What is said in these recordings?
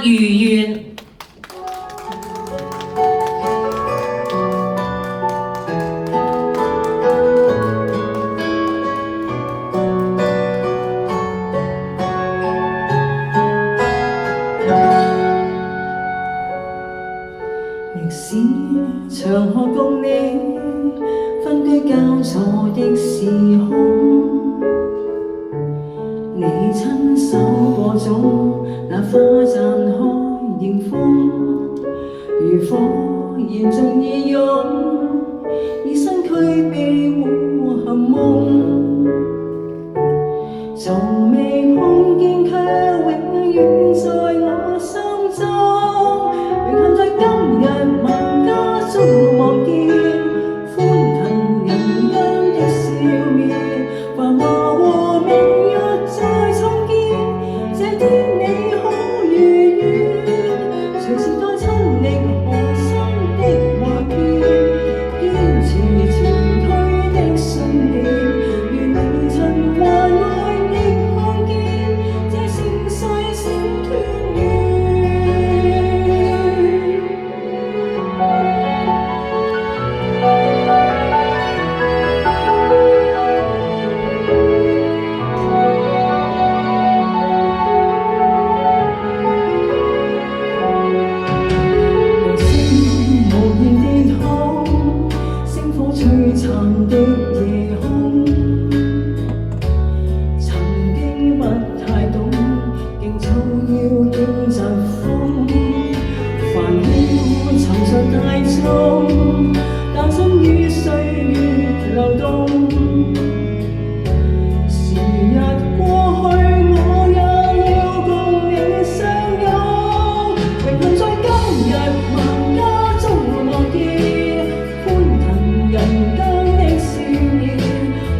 如願。歷史長河共你分居交錯的時空，你親手播種那花綻開迎風，如火燃盡意勇，以身軀庇護含夢，從未碰見卻永遠在我心中，榮幸在今日萬家中望見，歡騰人間的笑面，繁華和明日再重見，這天你可如願，隨時代親歷河山的畫面，堅持前推的信念，願你循環愛亦看見，這盛世小團圓。璀璨的夜空，曾經不太懂，竟粗腰經疾風，煩囂沉着大眾，誕生於歲月流動。時日過去，我也要共你相擁，榮幸在今日萬家中樂見，歡騰人間的笑臉，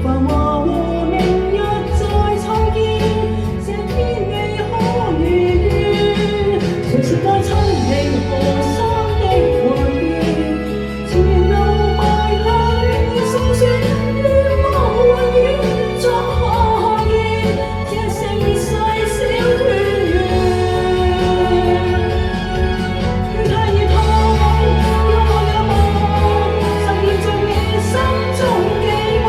繁華和明日再創建，這天你可如願，隨時代親歷河山的畫面，前路邁向你訴說，願望永遠作可見，這盛世小團圓。越睇越痛，有我有夢，實現着你心中寄望，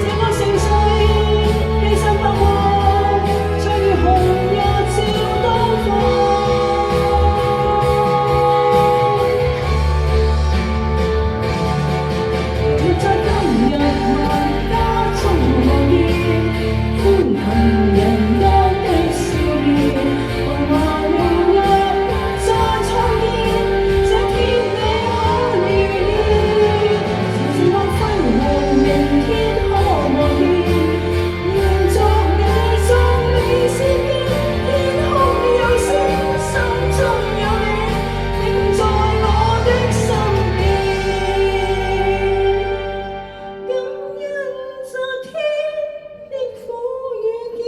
這個盛世披上白霧，像如紅日照東方。活在今日萬家中望見，歡騰人間的笑臉，繁華明日再創建，這天你可如願，時時光輝煌，明天可望見，願作你眾美善見，天空有星，心中有你，定在我的身邊。感恩這天的苦與堅，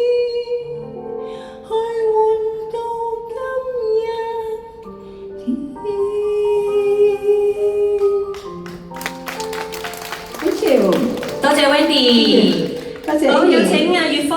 去換到今日天。Thank you，多謝 Wendy。多謝好，有 Amy 請月芳。